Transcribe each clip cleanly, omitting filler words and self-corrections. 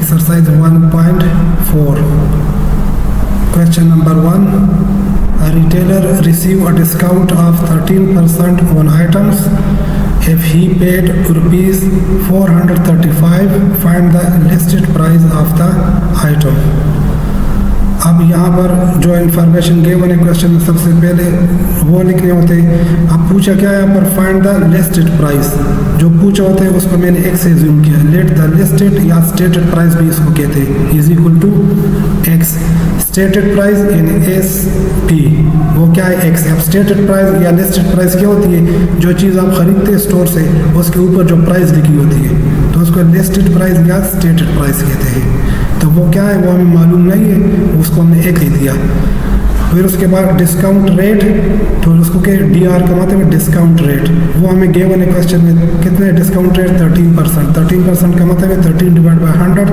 Exercise 1.4. Question number 1. A retailer receive a discount of 13% on items. If he paid rupees 435, find the listed price of the item. अब यहाँ पर जो information given है question में सबसे पहले वो लिखने होते हैं। अब पूछा क्या है यहाँ पर, फाइंड द लिस्टेड प्राइस। जो पूछा होता है उसको मैंने एक्स से ज़ूम किया। लेट द लिस्टेड या स्टेटेड प्राइस भी इसको कहते हैं, is equal to x. Stated price in S P वो क्या है, एक्स। अब स्टेटेड प्राइस या लिस्टेड प्राइस क्या होती है, जो चीज़ आप खरीदते हैं स्टोर से उसके ऊपर जो प्राइस लिखी होती है तो उसको लिस्टेड प्राइस या स्टेटेड प्राइस कहते हैं। तो वो क्या है वो हमें मालूम नहीं है, उसको हमने एक ही दिया। फिर उसके बाद डिस्काउंट रेट, तो उसको क्या डी आर का मतलब है डिस्काउंट रेट। वो हमें गिवन है क्वेश्चन में, कितने डिस्काउंट रेट 13%। 13% का मतलब है 13 डिवाइड बाई 100।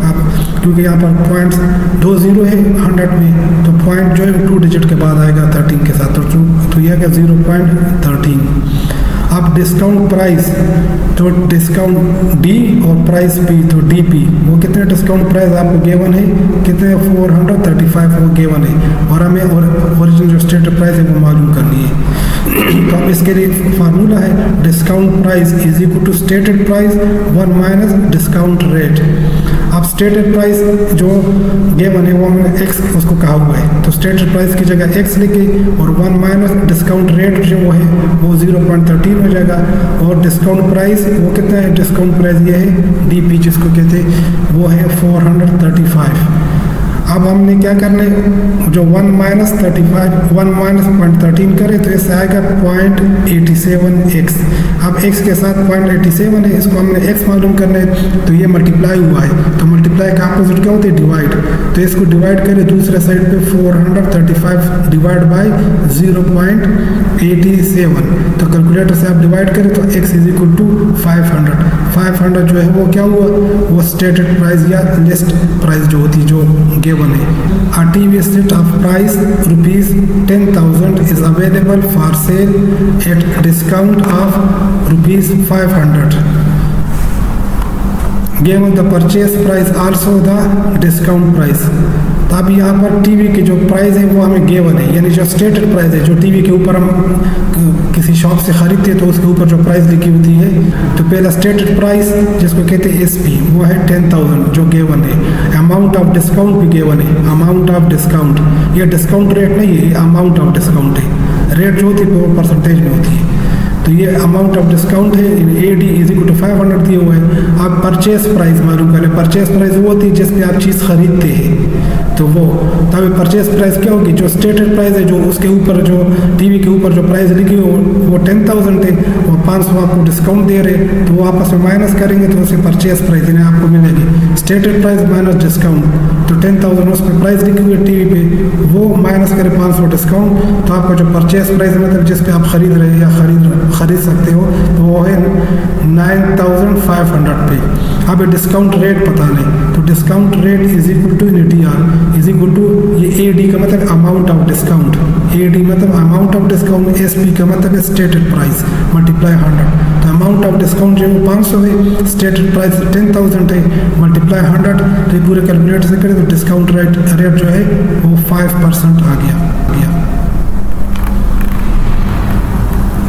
अब क्योंकि यहाँ पर पॉइंट्स 2 0 है 100 में, तो पॉइंट जो है 2 डिजिट के बाद आएगा 13 के साथ, तो यह क्या 0.13। अब डिस्काउंट प्राइस, तो डिस्काउंट डी और प्राइस पी, तो डी पी वो कितने डिस्काउंट प्राइस आपको गिवन है, कितने 435 वो गिवन है, और हमें ओरिजिनल जो स्टेटेड प्राइस है वो मालूम करनी है। तो अब इसके लिए फार्मूला है discount price is equal to stated price 1 minus discount rate. अब स्टेटेड प्राइस जो गिवन है वो हमने एक्स उसको कहा हुआ है, तो स्टेटेड प्राइस की जगह एक्स लिखे और 1 माइनस डिस्काउंट रेट जो वो है वो 0.13 हो जाएगा। और डिस्काउंट प्राइस वो कितना है, डिस्काउंट प्राइस ये है डी पी जिसको कहते हैं वो है 435। अब हमने क्या करना है, जो 1 माइनस 0.13 करें तो इससे आएगा 0.87x। अब x के साथ 0.87 है, इसको हमने x मालूम करना है, तो ये मल्टीप्लाई हुआ है, तो मल्टीप्लाई का अपोजिट क्या होता है, डिवाइड। तो इसको डिवाइड करें दूसरे साइड पे 435 डिवाइड बाई 0.87, तो कैलकुलेटर से आप डिवाइड करें तो x इज इक्वल टू 500 जो है वो क्या हुआ, वो स्टेटेड प्राइस या लिस्ट प्राइस जो होती है जो गिवन है। A TV set of price rupees 10,000 is available for sale at discount of rupees 500. Given the purchase price also the discount price. तो अब यहाँ पर टीवी की जो प्राइस है वो हमें गिवन है, यानी जो स्टेटेड प्राइस है, जो टीवी के ऊपर हम किसी शॉप से खरीदते हैं तो उसके ऊपर जो प्राइस लिखी होती है, तो पहला स्टेटेड प्राइस जिसको कहते हैं एसपी वो है 10,000 जो गिवन है। अमाउंट ऑफ डिस्काउंट भी गिवन है, अमाउंट ऑफ डिस्काउंट, ये डिस्काउंट रेट नहीं है, ये अमाउंट ऑफ डिस्काउंट है। रेट जो होती है वो परसेंटेज में होती है, तो ये अमाउंट ऑफ डिस्काउंट है। In A D is equal to 500 दिए हुए हैं। आप परचेस प्राइस मालूम करें, परचेस प्राइस वो होती है जिसमें आप चीज़ खरीदते हैं, तो वो तब परचेस प्राइस क्या होगी, जो स्टेटेड प्राइस है जो उसके ऊपर जो टीवी के ऊपर जो प्राइस लिखी हो वो 10,000 है और 500 आपको डिस्काउंट दे रहे, तो वो आपस में माइनस करेंगे तो उसे परचेस प्राइस यानी आपको मिलेगी स्टेटेड प्राइस माइनस डिस्काउंट। तो 10,000 उस पर प्राइस लिखी हुई है टीवी पे, वो माइनस करें 500 डिस्काउंट, तो आपका जो परचेस प्राइस मतलब जिस पे आप खरीद रहे हैं या खरीद सकते हो तो वो है 9,500 पे। अब डिस्काउंट रेट पता नहीं, तो discount rate is equal to D R is equal to ये ए डी का मतलब amount of discount, A D मतलब amount of discount, S P का मतलब है स्टेटेड प्राइस मल्टीप्लाई 100। तो अमाउंट ऑफ डिस्काउंट जो है 500 है, स्टेटेड प्राइस 10,000 है, मल्टीप्लाई 100, तो ये पूरे कैलकुलेटर से करें तो डिस्काउंट रेट जो है वो 5% आ गया।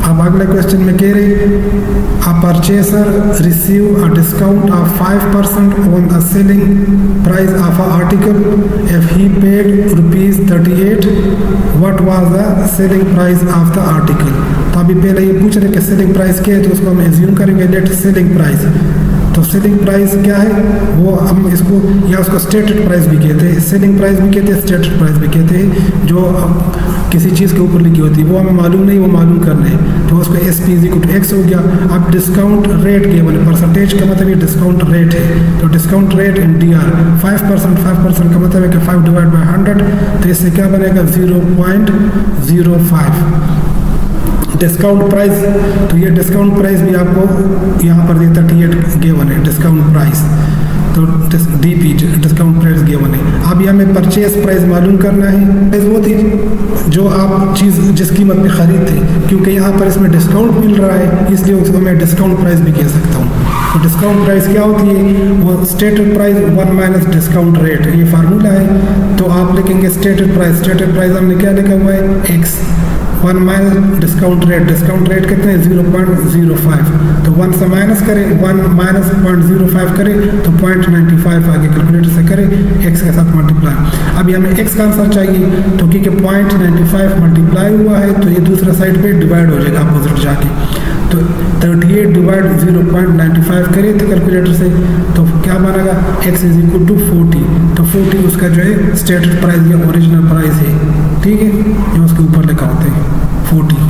अब अगले क्वेश्चन में कह रहे a purchaser receive a discount of 5% on the selling price of an article. If he paid rupees 38, what was the selling price of the article? तो अभी पहले ये पूछ रहे कि सेलिंग प्राइस क्या है, तो उसको हम एज्यूम करेंगे लेट सेलिंग प्राइस। तो सेलिंग प्राइस क्या है वो हम इसको या उसको स्टेटेड प्राइस भी कहते हैं, सेलिंग प्राइस भी कहते हैं, स्टेटेड प्राइस भी कहते हैं, जो किसी चीज़ के ऊपर लिखी होती है वो हमें मालूम नहीं, वो मालूम करना है, तो उसको S P equal to x हो गया। अब डिस्काउंट रेट गिवन है, परसेंटेज का मतलब ये डिस्काउंट रेट है, तो discount rate in D R 5% का मतलब है कि 5 डिवाइड बाई 100, तो इससे क्या बनेगा 0.05। डिस्काउंट प्राइस, तो ये डिस्काउंट प्राइस भी आपको यहाँ पर 38 गिवन है डिस्काउंट प्राइस। तो DP डिस्काउंट प्राइस गिवन है। अब ये हमें परचेज प्राइस मालूम करना है। प्राइस वो थी जो आप चीज़ जिस कीमत पे ख़रीदते, क्योंकि यहाँ पर इसमें डिस्काउंट मिल रहा है इसलिए उसको मैं डिस्काउंट प्राइस भी कह सकता हूँ। तो डिस्काउंट प्राइस क्या होती है? वो stated price 1 minus discount rate, ये फार्मूला है। तो आप लिखेंगे स्टेटेड प्राइस हमने क्या लिखा हुआ है? x 1 माइनस डिस्काउंट रेट कितने? 0.05। तो 1 से माइनस करें, 1 माइनस 0.05 करें तो 0.95 आगे कैलकुलेटर से करें, x के साथ मल्टीप्लाई। अभी हमें x का आंसर चाहिए, तो क्योंकि 0.95 मल्टीप्लाई हुआ है तो ये दूसरा साइड पे डिवाइड हो जाएगा अपोजिट जाके। तो 38 डिवाइड 0.95 करें तो कैलकुलेटर से, तो क्या बनेगा? x is equal to 40। तो 40 उसका जो है स्टेटेड प्राइस या ओरिजिनल प्राइस है, ठीक है, ये उसके ऊपर लिखा होते हैं 40।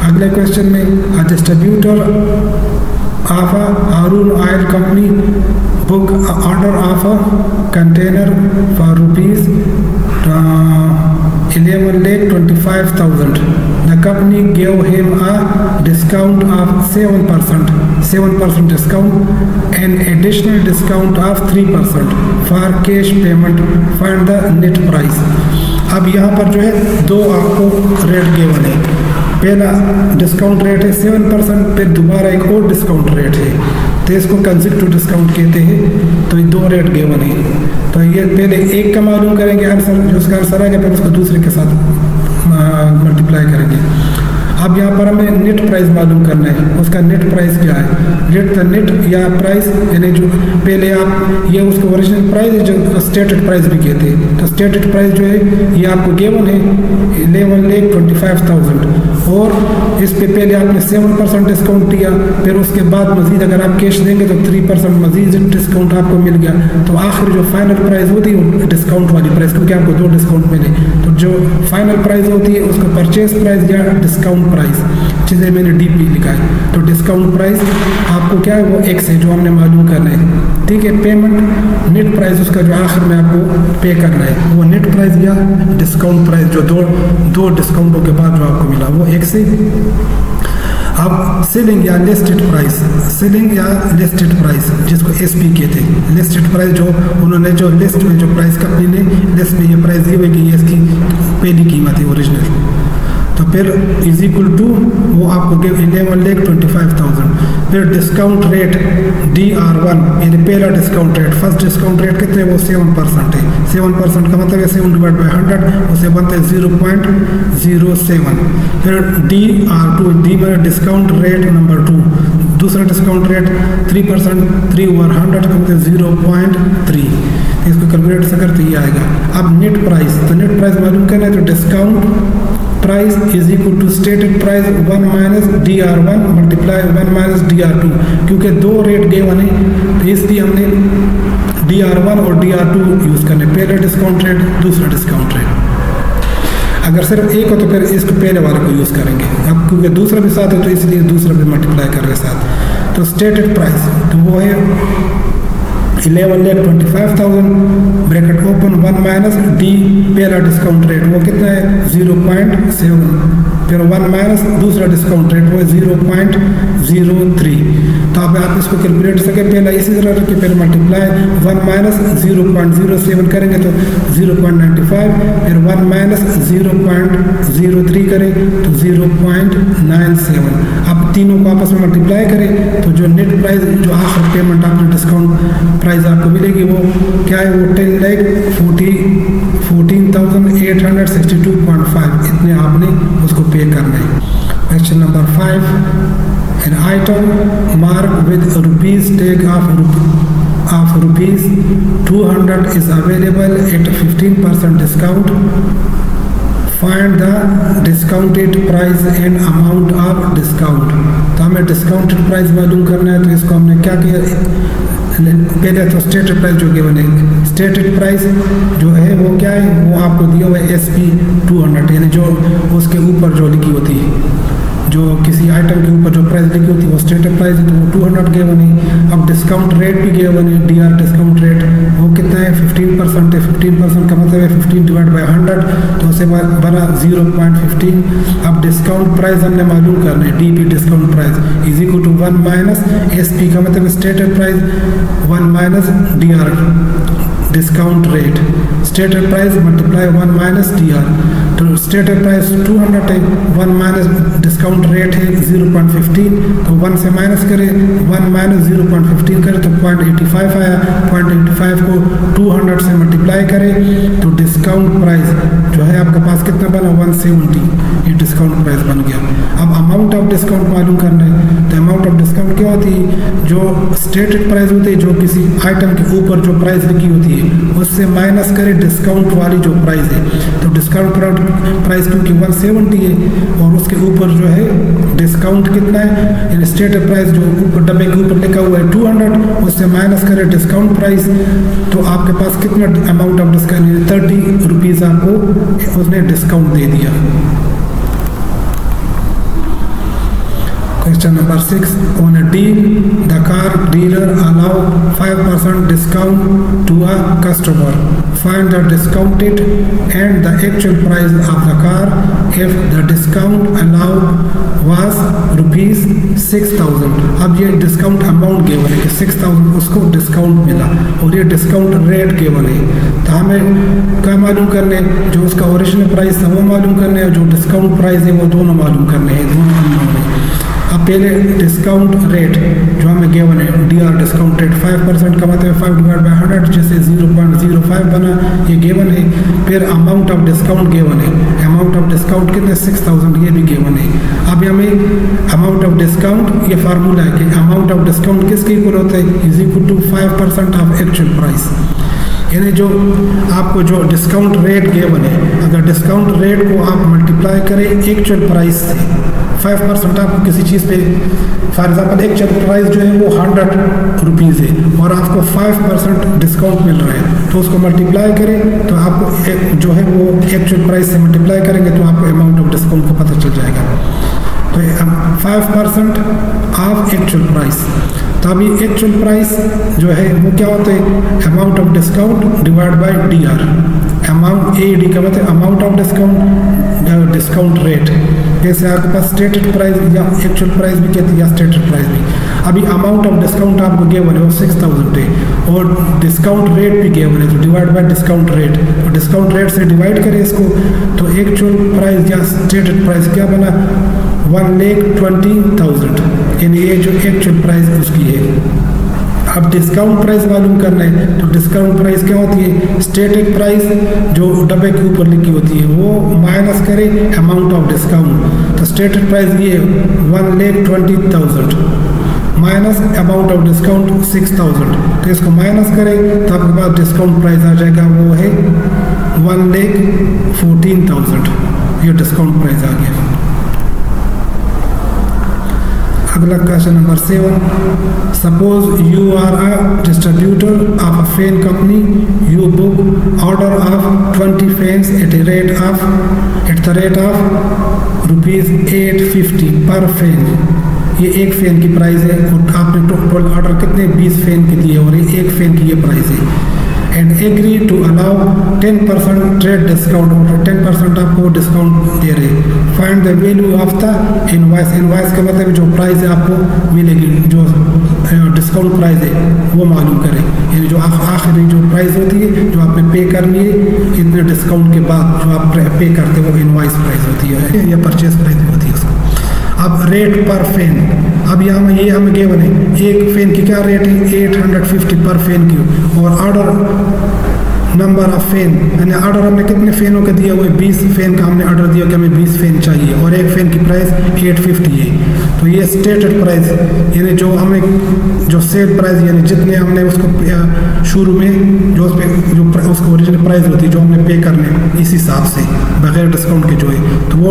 अगले क्वेश्चन में, a distributor of Haroon oil company book order of a container for rupees 11,25,000. The company gave him a discount of 7% discount and additional discount of 3% for cash payment. Find the net price. अब यहाँ पर जो है दो आपको rate given है। पहला discount rate है 7%, फिर दोबारा एक और डिस्काउंट रेट है, तो इसको कंसेक्टिव डिस्काउंट कहते हैं। तो ये दो रेट गिवन है, तो ये पहले एक का मालूम करेंगे आंसर, जो उसका आंसर आएगा फिर उसको दूसरे के साथ मल्टीप्लाई करेंगे। अब यहाँ पर हमें नेट प्राइस मालूम करना है, उसका नेट प्राइस क्या है? नेट या प्राइस, यानी जो पहले आप ये उसका ओरिजिनल प्राइस है जो स्टेटेड प्राइस भी कहते हैं। तो स्टेटेड प्राइस जो है ये आपको गिवन है 11,25,000 और इस पे पहले आपने 7% डिस्काउंट दिया, फिर उसके बाद मजीद अगर आप कैश देंगे तो 3% मजीद डिस्काउंट आपको मिल गया। तो आखिर जो फाइनल प्राइस होती है वो डिस्काउंट वाली प्राइस, क्योंकि आपको दो डिस्काउंट मिले, तो जो फाइनल प्राइस होती है उसको परचेज प्राइस या डिस्काउंट प्राइस, जिसे मैंने DP लिखा है। तो डिस्काउंट प्राइस आपको क्या है? वो x है जो हमने मालूम करना है, ठीक है। पेमेंट नेट प्राइस उसका जो आखिर में आपको पे करना है, वो नेट प्राइस या डिस्काउंट प्राइस जो दो डिस्काउंटों के बाद जो आपको मिला वो x है। अब सेलिंग या लिस्टेड प्राइस जिसको SP कहते हैं, लिस्टेड प्राइस जो उन्होंने जो लिस्ट में जो प्राइस कंपनी ने लिस्ट में ये प्राइस दी हुई कि ये इसकी पहली कीमत है ओरिजिनल। तो फिर इज इक्वल टू वो आपको 11,25,000। फिर डिस्काउंट रेट DR1 यानी पहला discount rate, first discount rate कितने? वो 7% है। 7% का मतलब है 7 डिवाइड बाई 100, उसे बनता है 0.07। फिर DR2, डी में डिस्काउंट रेट नंबर 2, दूसरा डिस्काउंट रेट 3%, 3 ओवर 100 का मतलब 0.3। इसको कैलकुलेट से करते ही आएगा। अब नेट प्राइस, तो नेट प्राइस मालूम करना है, तो discount price is equal to stated price 1 minus DR1 multiply 1 minus DR2, क्योंकि दो रेट गिवन है तो इसलिए हमने DR1 और DR2 यूज़ करने, पहले डिस्काउंट रेट दूसरा डिस्काउंट रेट। अगर सिर्फ एक हो तो फिर इसको पहले वाले को यूज़ करेंगे, अब क्योंकि दूसरा भी साथ है तो इसलिए दूसरा भी मल्टीप्लाई कर रहे साथ। तो स्टेटेड प्राइस तो वो है 11,25,000 ब्रैकेट ओपन 1 माइनस D पहला डिस्काउंट रेट वो कितना है? 0.7। फिर 1 माइनस दूसरा डिस्काउंट रेट वो है 0.03। तो अब आप इसको कैलकुलेट सके पहला इसी तरह रखिए, फिर मल्टीप्लाई 1 माइनस 0.07 करेंगे तो 0.95, फिर 1 माइनस 0.03 करें तो 0.97। अब तीनों को आपस में मल्टीप्लाई करें तो जो नेट प्राइस जो आखिर पेमेंट आपने डिस्काउंट प्राइस आपको मिलेगी वो क्या है? वो 10,14,862.5 इतने आपने उसको पे करना है। Question number 5, an item marked with rupees tag of rupees 200 is available at 15% discount. Find the discounted price and amount of discount. तो हमें डिस्काउंटेड प्राइस मालूम करना है, तो इसको हमने क्या किया? पहले तो स्टेटेड प्राइस जो गिवन है, स्टेटेड प्राइस जो है वो क्या है? वो आपको दिया हुआ है SP 200, यानी जो उसके ऊपर जो लिखी होती है जो किसी आइटम के ऊपर जो प्राइस लिखी होती है वो स्टेटेड प्राइस है, तो वो 200 गिवन है। अब डिस्काउंट रेट भी गिवन है, डी आर डिस्काउंट रेट वो कितना है 15% है। 15% का मतलब है 15 डिवाइड बाई 100, तो उसे बना 0.15। अब डिस्काउंट प्राइस हमने मालूम करना है, D P discount price is equal to 1 minus S P का मतलब stated price 1 minus D R discount rate, stated price multiply 1 minus D R. तो स्टेटेड प्राइस 200 है, 1 माइनस डिस्काउंट रेट है 0.15, तो 1 से माइनस करें, 1 माइनस 0.15 करें तो 0.85 आया। 0.85 को 200 से मल्टीप्लाई करें तो डिस्काउंट प्राइस जो है आपके पास कितना बना 170, ये डिस्काउंट प्राइस बन गया। अब अमाउंट ऑफ डिस्काउंट मालूम करना है, तो अमाउंट ऑफ डिस्काउंट क्या होती है, जो स्टेटेड प्राइस होती है जो किसी आइटम के ऊपर जो प्राइस लिखी होती है उससे माइनस करें डिस्काउंट वाली जो प्राइस है। तो डिस्काउंट प्राइस क्योंकि 170 है और उसके ऊपर जो है डिस्काउंट कितना है, स्टेटेड प्राइस जो ऊपर डब्बे के ऊपर लिखा हुआ है 200, उससे माइनस करें डिस्काउंट प्राइस, तो आपके पास कितना अमाउंट ऑफ डिस्काउंट 30 रुपीज़ आपको उसने डिस्काउंट दे दिया। Question number 6. On a deal, the car dealer allow 5% discount to a customer. Find the discounted and the actual price of the car if the discount allowed was rupees 6000. अब ये discount amount given है कि 6000 उसको discount मिला और ये discount rate given है, तो हमें क्या मालूम करने, जो उसका ओरिजिनल प्राइस था वो मालूम करने और जो डिस्काउंट प्राइस है वो दोनों मालूम करने हैं, दोनों अननोन है। अब पहले डिस्काउंट रेट जो हमें गिवन है, डी आर डिस्काउंट रेट 5% का मतलब 5 डिवाइड बाई 100 जैसे 0.05 बना, ये गिवन है। फिर अमाउंट ऑफ डिस्काउंट गिवन है, अमाउंट ऑफ डिस्काउंट कितने 6000, ये भी गिवन है। अब हमें अमाउंट ऑफ डिस्काउंट, ये फार्मूला है कि अमाउंट ऑफ डिस्काउंट किसके इक्वल होता है, is equal to 5% of actual price. यानी जो आपको जो डिस्काउंट रेट गिवन है, अगर डिस्काउंट रेट को आप मल्टीप्लाई करें एक्चुअल प्राइस से, 5% आपको किसी चीज़ पे फॉर एग्जाम्पल एक्चुअल प्राइस जो है वो 100 रुपीज़ है और आपको 5% डिस्काउंट मिल रहा है, तो उसको मल्टीप्लाई करें तो आपको जो है वो एक्चुअल प्राइस से मल्टीप्लाई करेंगे तो आपको अमाउंट ऑफ डिस्काउंट को पता चल जाएगा। तो 5% ऑफ एक्चुअल प्राइस, तो अभी एक्चुअल प्राइस जो है वो क्या होता है, amount of discount divide by D R. Amount A D का मतलब amount of discount, discount rate, जैसे आपके पास स्टेटेड प्राइस या एक्चुअल प्राइस भी कहते हैं या स्टेटेड प्राइस भी। अभी अमाउंट ऑफ डिस्काउंट आपको गिवन है वो 6000 है और डिस्काउंट रेट भी गिवन है, तो डिवाइड बाय डिस्काउंट रेट, तो डिस्काउंट रेट से डिवाइड करें इसको, तो एक्चुअल प्राइस या स्टेटेड प्राइस क्या बना 1,20,000, यानी ये जो एक्चुअल प्राइस उसकी है। अब डिस्काउंट प्राइस मालूम करना है, तो डिस्काउंट प्राइस क्या होती है, स्टेटेड प्राइस जो डब्बे के ऊपर लिखी होती है वो माइनस करें अमाउंट ऑफ डिस्काउंट, तो स्टेटेड प्राइस ये 1,20,000 माइनस अमाउंट ऑफ डिस्काउंट 6000, तो इसको माइनस करें तो आपके पास डिस्काउंट प्राइस आ जाएगा वो है 1,14,000, ये डिस्काउंट प्राइस आ गया। अगला question number 7. Suppose you are a distributor of a fan company, you book order of 20 fans at the rate of ₹850 per fan. ये एक फैन की प्राइस है और आपने टोटल ऑर्डर कितने 20 फैन के दिए और ये एक फैन की ये प्राइस है। And agree to allow 10% trade discount, और 10% आपको डिस्काउंट दे रहे। Find the value of the invoice, invoice का मतलब जो प्राइस है आपको मिलेगी, जो डिस्काउंट प्राइस है वो मालूम करें, यानी जो आखिरी जो प्राइस होती है जो आपने पे करनी है इतने डिस्काउंट के बाद जो आप पे करते हैं वो इनवाइस प्राइस होती है या परचेज प्राइस होती है उसको। अब रेट पर फैन, अब यहाँ ये हमें गिवन है एक फैन की क्या रेट है 850 पर फैन की, और ऑर्डर नंबर ऑफ फैन, यानी ऑर्डर हमने कितने फैनों का दिया हुआ है 20 फैन का हमने ऑर्डर दिया कि हमें 20 फैन चाहिए और एक फैन की प्राइस 850 है। तो ये स्टेटेड प्राइस, यानी जो हमें जो सेल प्राइस यानी जितने हमने उसको शुरू में जो उसको ओरिजिनल प्राइस होती है जो हमने पे करने इस हिसाब से बगैर डिस्काउंट के जो है, तो वो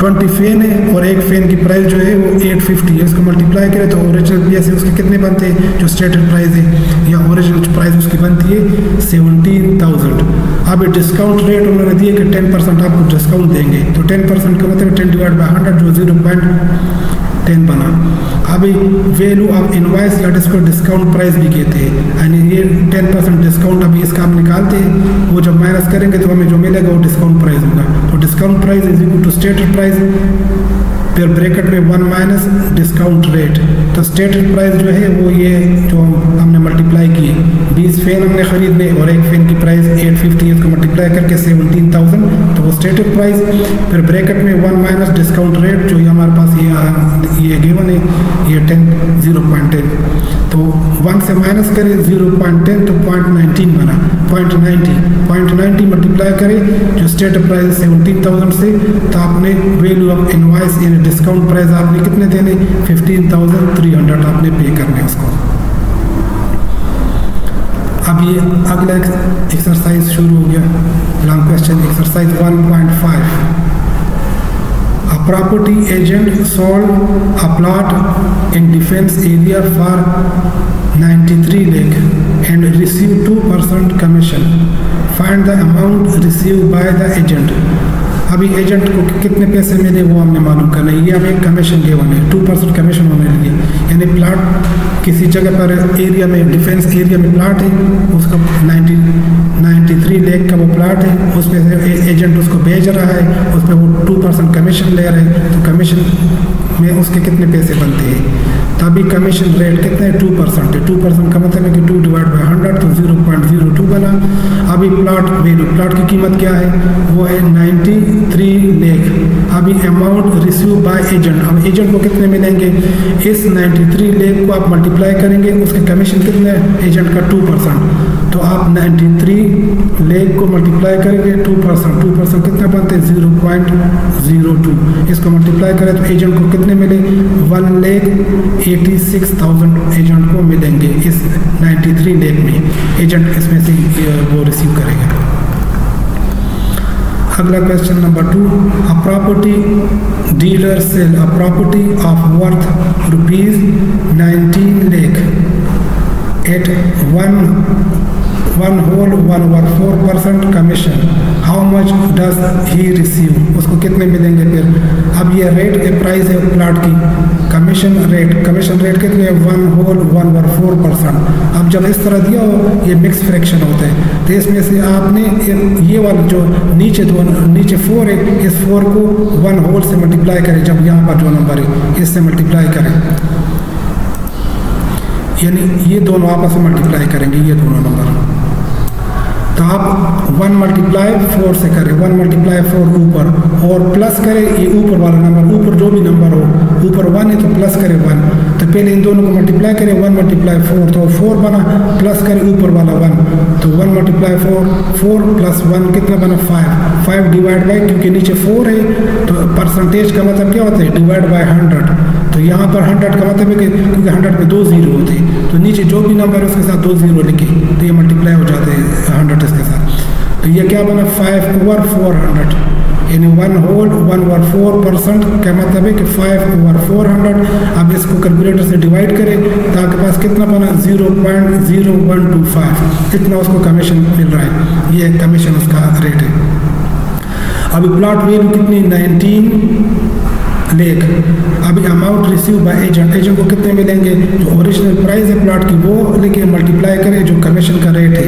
20 फैन है और एक फैन की प्राइस जो है वो 850 है। इसको मल्टीप्लाई करें तो ओरिजिनल पी एस उसके कितने बनते हैं, जो स्टेटेड प्राइस है या ओरिजिनल प्राइस उसकी बनती है 17,000। अब डिस्काउंट रेट उन्होंने दिए कि 10% आपको डिस्काउंट देंगे, तो 10% का मतलब 10 डिवाइड बाई 100 जो 0.10 बना। अभी वैल्यू ऑफ इनवॉइस या जिसको डिस्काउंट प्राइस भी कहते हैं, यानी ये 10% डिस्काउंट अभी इसका हम निकालते हैं, वो जब माइनस करेंगे तो हमें जो मिलेगा वो डिस्काउंट प्राइस होगा। तो discount price is equal to stated price फिर ब्रैकेट में 1 माइनस डिस्काउंट रेट। तो स्टेटेड प्राइस जो है वो ये जो हमने मल्टीप्लाई किए, 20 फैन हमने खरीदने और एक फैन की प्राइस 850 है, इसको मल्टीप्लाई करके 17,000, तो वो स्टेटेड प्राइस। फिर ब्रैकेट में 1 माइनस डिस्काउंट रेट जो ये हमारे पास ये गिवन है, ये 0.10, तो 1 से माइनस करें 0.10 तो 0.19 बना, 0.90 मल्टीप्लाई करें जो स्टेटेड प्राइस 17,000 से, तो आपने वैल्यू ऑफ इनवॉइस यानी डिस्काउंट प्राइस आपने कितने देने, 15,300 आपने पे करने उसको। अब ये अगला एक्सरसाइज शुरू हो गया, long question exercise 1.5। A property agent sold a plot in defense area for 93 lakh and received 2% commission. Find the amount received by the agent. अभी एजेंट को कितने पैसे मिले वो हमने मालूम करना है। ये हमें कमीशन गिवन है, 2% कमीशन होने लगी, यानी प्लाट किसी जगह पर एरिया में, डिफेंस एरिया में प्लाट है, उसका 93 लाख का वो प्लाट है, उसमें से एजेंट उसको बेच रहा है, उस पर वो 2% कमीशन ले रहे हैं, तो कमीशन में उसके कितने पैसे बनते हैं। तभी कमीशन रेट कितने 2% है, 2% का मतलब है कि 2 डिवाइड बाई 100 तो 0.02 बना। अभी प्लाट वैल्यू, प्लाट की कीमत क्या है, वो है 93 लाख। अभी अमाउंट रिसीव बाय एजेंट, अब एजेंट को कितने मिलेंगे, इस 93 लाख को आप मल्टीप्लाई करेंगे, उसके कमीशन कितने है एजेंट का 2%, तो आप 93 लाख को मल्टीप्लाई करेंगे 2% कितना बनते हैं 0.02, इसको मल्टीप्लाई करें तो एजेंट को कितने मिले 1,86,000 एजेंट को मिलेंगे इस 93 लाख में, एजेंट इसमें से वो रिसीव करेंगे। अगला question number 2, a property dealer sell a property of worth ₹19 lakh at 1/4% commission, how much does he receive, उसको कितने मिलेंगे। फिर अब ये रेट प्राइस है प्लाट की, कमीशन रेट कितने 1/4%। अब जब इस तरह दिया हो ये मिक्स फ्रैक्शन होता है, तो इसमें से आपने ये वाला जो नीचे 4 है, इस 4 को 1 होल से मल्टीप्लाई करें, जब यहाँ पर जो नंबर है इससे मल्टीप्लाई करें, यानी ये दोनों आपस में मल्टीप्लाई करेंगे ये दोनों नंबर, तो आप 1 मल्टीप्लाई 4 से करें, 1 मल्टीप्लाई 4 ऊपर और प्लस करें ये ऊपर वाला नंबर, ऊपर जो भी नंबर हो, ऊपर 1 है तो प्लस करें 1, तो पहले इन दोनों को मल्टीप्लाई करें 1 मल्टीप्लाई 4 तो 4 बना, प्लस करें ऊपर वाला 1, तो 1 मल्टीप्लाई 4 प्लस 1 कितना बना 5 डिवाइड बाई, क्योंकि नीचे 4 है तो परसेंटेज का मतलब क्या होता है डिवाइड बाई 100, तो यहाँ पर 100 का मतलब है कि क्योंकि 100 में 2 जीरो होते हैं, तो नीचे जो भी नंबर है उसके साथ 2 जीरो लिखे, तो ये मल्टीप्लाई हो जाते हैं 100 इसके साथ, तो ये क्या बना 5/400, यानी 1/4% का मतलब है कि 5/400। अब इसको कैलकुलेटर से डिवाइड करें तो आपके पास कितना बना 0.0125, इतना उसको कमीशन मिल रहा है, ये कमीशन उसका रेट है। अभी प्लॉट वैल्यू कितनी 19 लाख। अभी अमाउंट रिसीव बाय एजेंट को कितने मिलेंगे, जो ओरिजिनल प्राइस है प्लॉट की वो लेके मल्टीप्लाई करें जो कमीशन का रेट है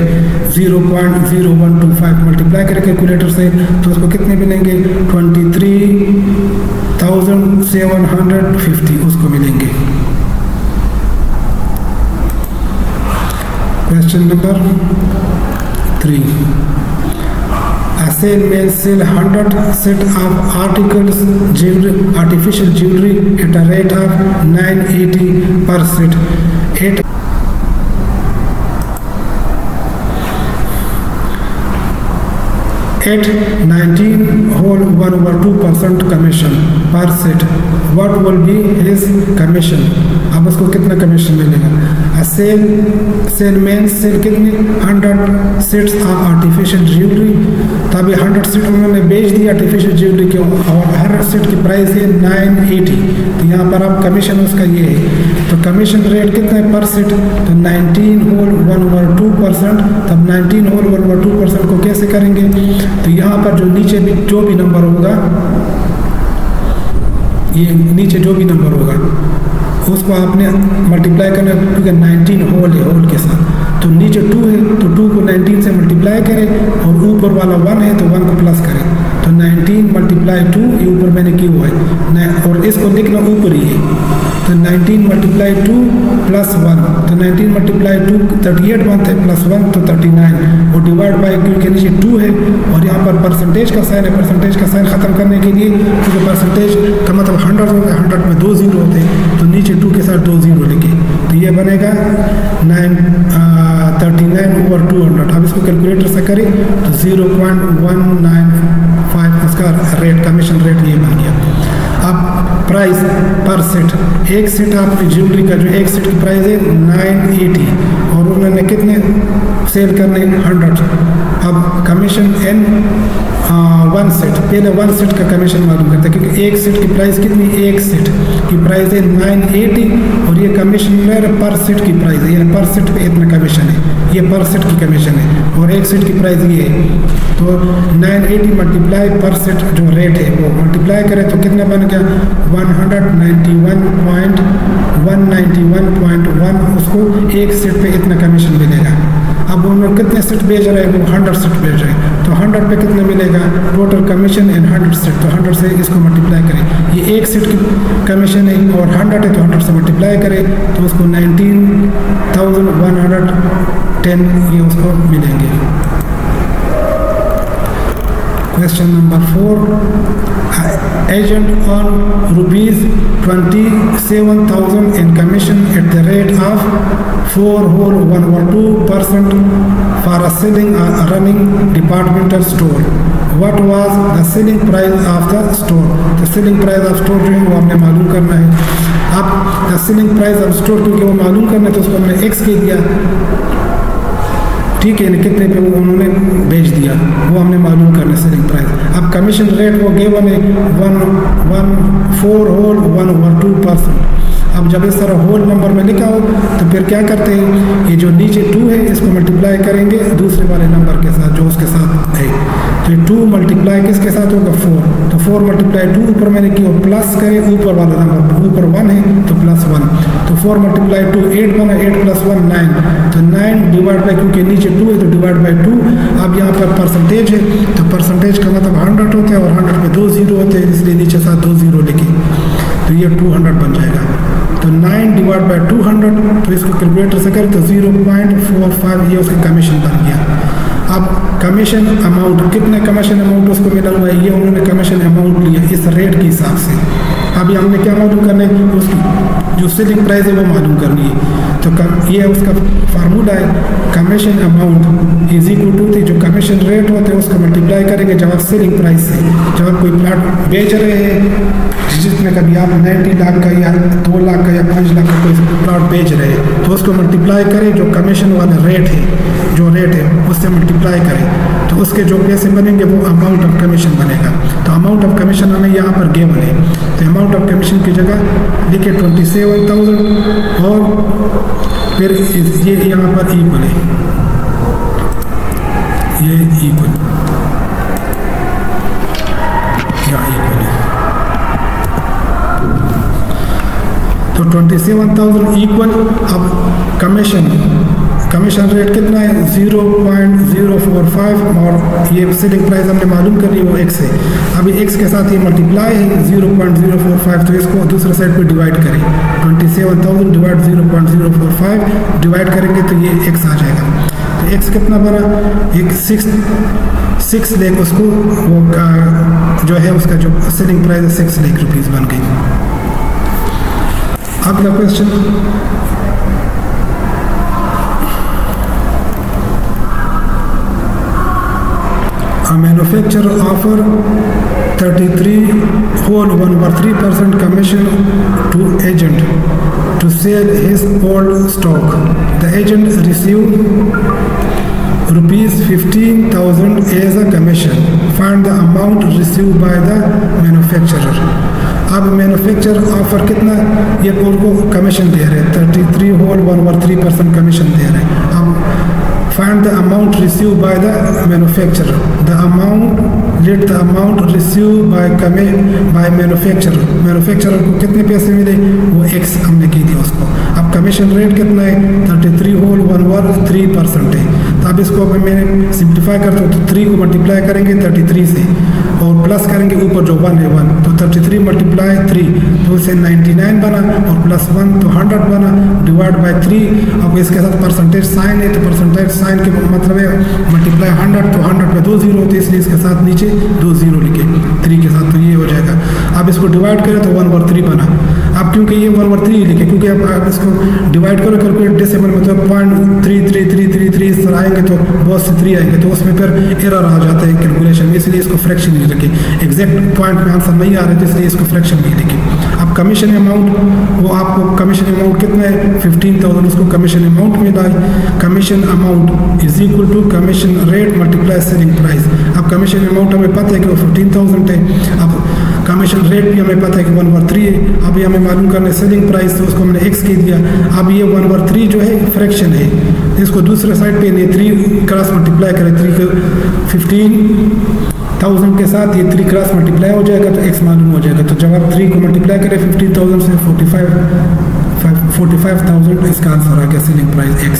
0.0125 मल्टीप्लाई करें कैलकुलेटर से, तो उसको कितने मिलेंगे 23,750 उसको मिलेंगे। Question number 3, a salesman sell 100 set of articles artificial jewelry at a rate of 980 per set at 19.1/2% commission per set. What will be his commission? अब उसको कितना कमीशन मिलेगा? सेल मेन सेल कितनी 100 सेट्स ऑफ आर्टिफिशियल ज्वेलरी। तब ये 100 set उन्होंने बेच दी artificial jewellery के, और हर सेट की प्राइस है 980। तो यहाँ पर अब कमीशन उसका ये है, तो कमीशन रेट कितना है पर सेट? तो 19.1/2%। तब 19.1/2% को कैसे करेंगे? तो यहाँ पर जो नीचे भी जो भी नंबर होगा, ये नीचे जो भी नंबर होगा उसको आपने मल्टीप्लाई करना, क्योंकि 19 होल है, होल के साथ। तो नीचे 2 है तो 2 को 19 से मल्टीप्लाई करें, और ऊपर वाला 1 है तो 1 को प्लस करें। तो 19 × 2 ये ऊपर मैंने किया हुआ है, और इसको लिखना ऊपर ही है। तो 19 × 2 + 1, तो 19 × 2 38 बनता है, +1 तो 39, और डिवाइड बाई, क्योंकि नीचे 2 है और यहाँ पर परसेंटेज का साइन है। परसेंटेज का साइन ख़त्म करने के लिए, क्योंकि परसेंटेज का मतलब 100 होता है, 100 में 2 0 होते हैं, तो नीचे 2 के साथ 2 0 लिखे, तो ये बनेगा 39/200। अब इसको कैलकुलेटर से करें तो 0.195 इसका रेट, कमीशन रेट ये बन गया। अब प्राइस पर सेट, एक सेट आपकी ज्वेलरी का जो एक सेट की प्राइस है 980, और उन्होंने कितने सेल करने 100। अब कमीशन एन 1 सेट, पहले 1 सेट का कमीशन मालूम करते हैं, क्योंकि एक सेट की प्राइस कितनी, एक सेट की प्राइस है 980, और ये कमीशन पर सेट की प्राइस है, यानी पर सेट पे इतना कमीशन है, ये पर सेट की कमीशन है, और एक सेट की प्राइस ये है। तो 980 मल्टीप्लाई पर सेट जो रेट है वो मल्टीप्लाई करें तो कितना बन गया 191.1, उसको एक सेट पे इतना कमीशन मिलेगा। अब उन्होंने कितने सेट भेज रहे हैं, वो 100 सेट भेज रहे हैं, तो 100 पे कितना मिलेगा टोटल कमीशन इन 100 सेट। तो 100 से इसको मल्टीप्लाई करें, ये एक सेट की कमीशन है और 100 है, तो 100 से मल्टीप्लाई करें तो उसको 19,110 ये उसको मिलेंगे। Question number 4. Agent earned ₹27,000 in commission at the rate of 4.1/2% for a selling a running departmental store. What was the selling price of the store? The selling price of store जो है वो हमने मालूम करना है। अब the selling price of store क्योंकि वो मालूम करना है तो उसको हमने x के दिया, ठीक है, कितने पे वो उन्होंने बेच दिया वो हमने मालूम करना सेलिंग प्राइस। अब कमीशन रेट वो गिवन है 4.1/2%। अब जब इस तरह होल नंबर में लिखा हो तो फिर क्या करते हैं, ये जो नीचे 2 है इसको मल्टीप्लाई करेंगे दूसरे वाले नंबर के साथ जो उसके साथ है। तो 2 मल्टीप्लाई किसके साथ होगा 4, तो 4 × 2 ऊपर मैंने किया प्लस करें ऊपर वाला नंबर, ऊपर 1 है तो +1, तो 4 × 2 8 बना, 8 + 1 9, तो 9 डिवाइड बाई, क्योंकि नीचे 2 है तो डिवाइड बाई 2। अब यहाँ पर परसेंटेज है तो परसेंटेज का मतलब 100 होता है और 100 में 2 0 होते हैं, इसलिए नीचे साथ 2 0 लिखे, तो ये 200 बन जाएगा। तो 9 डिवाइड बाई 200, तो इसको कैलकुलेटर से करें तो 0.45 ये उसका कमीशन बन गया। अब कमीशन अमाउंट, कितने कमीशन अमाउंट उसको मिला हुआ है, ये उन्होंने कमीशन अमाउंट लिया इस रेट के हिसाब से। अभी हमने क्या मालूम करना है, उसकी जो सेलिंग प्राइस है वो मालूम करनी है। तो ये उसका फार्मूला है, commission amount is equal to जो कमीशन रेट होते हैं उसको मल्टीप्लाई करेंगे जब आप सेलिंग प्राइस से। जब आप कोई प्लाट बेच रहे हैं जिसमें कभी आप 90 लाख का या 2 लाख का या 5 लाख का कोई प्लाट बेच रहे हैं तो उसको मल्टीप्लाई करें जो कमीशन वाला रेट है, जो रेट है उससे मल्टीप्लाई करें तो उसके जो पैसे बनेंगे वो अमाउंट ऑफ कमीशन बनेगा। तो अमाउंट ऑफ कमीशन हमें यहाँ पर गिवन है, तो अमाउंट ऑफ कमीशन की जगह लिखे 27,000 और फिर ये यहाँ पर इक्वल है, ये इक्वल यहाँ इक्वल है, तो 27,000 इक्वल। अब कमीशन रेट कितना है 0.045 और ये सेलिंग प्राइस हमने मालूम कर ली वो x है। अभी x के साथ ये मल्टीप्लाई है 0.045, तो इसको दूसरे साइड पे डिवाइड करें, 27,000 डिवाइड 0.045 डिवाइड करेंगे तो ये x आ जाएगा। तो x कितना बना, एक 6 लाख उसको वो जो है उसका जो सेलिंग प्राइस 6 लाख रुपीज़ बन गई। अगला question, A manufacturer offer 33.1/3% commission to agent to sell his old stock. The agent received rupees 15,000 as a commission. Find the amount received by the manufacturer. अब मैन्युफैक्चर ऑफर कितना, ये उनको commission दे रहे हैं 33.1/3% commission दे रहे हैं. अब find the amount received by the manufacturer. The amount, let the amount received by manufacturer. Manufacturer को कितने पैसे मिले, वो x हमने की थी उसको. अब कमीशन रेट कितना है, 33.1/3% है. तो अब इसको अगर मैं सिंप्लीफाई करता हूँ तो 3 को मल्टीप्लाई करेंगे 33 से और प्लस करेंगे ऊपर जो 1 है 1, तो 33 मल्टीप्लाई 3 तो उससे 99 बना और प्लस 1 तो 100 बना, डिवाइड बाय 3. अब इसके साथ परसेंटेज साइन है तो परसेंटेज साइन के मतलब है मल्टीप्लाई 100 तो 100 पे 2 जीरो होते, इसलिए इसके साथ नीचे 2 जीरो लिखे 3 के साथ, तो ये हो जाएगा. अब इसको डिवाइड करें तो 1/3 बना. अब क्योंकि ये 1/3 लिखे, क्योंकि अब आप इसको डिवाइड करो कैलकुलेट डेसिमल में तो 0.33333 इस तरह आएंगे तो बहुत से 3 आएंगे, तो उसमें फिर एरर आ जाता है कैलकुलेशन में, इसलिए इसको फ्रैक्शन नहीं रखे. एग्जैक्ट पॉइंट में आंसर नहीं आ रहे तो इसलिए इसको फ्रैक्शन नहीं लिखे. अब कमीशन अमाउंट, वो आपको कमीशन अमाउंट कितना है 15,000, उसको कमीशन अमाउंट में लाए. Commission amount is equal to commission rate multiply selling price. अब कमीशन अमाउंट हमें पता है कि वो 15,000 है. अब कमीशन रेट भी हमें पता है कि 1/3 है. अब ये हमें मालूम करना है सेलिंग प्राइस, तो उसको हमने x कह दिया. अब ये 1/3 जो है फ्रैक्शन है, इसको दूसरे साइड पे नहीं 3 क्रॉस मल्टीप्लाई करें, 3 का 15,000 के साथ ये 3 क्रॉस मल्टीप्लाई हो जाएगा तो x मालूम हो जाएगा. तो जब आप 3 को मल्टीप्लाई करें 15,000 से 45,000 इसका आंसर आ गया सेलिंग प्राइस x.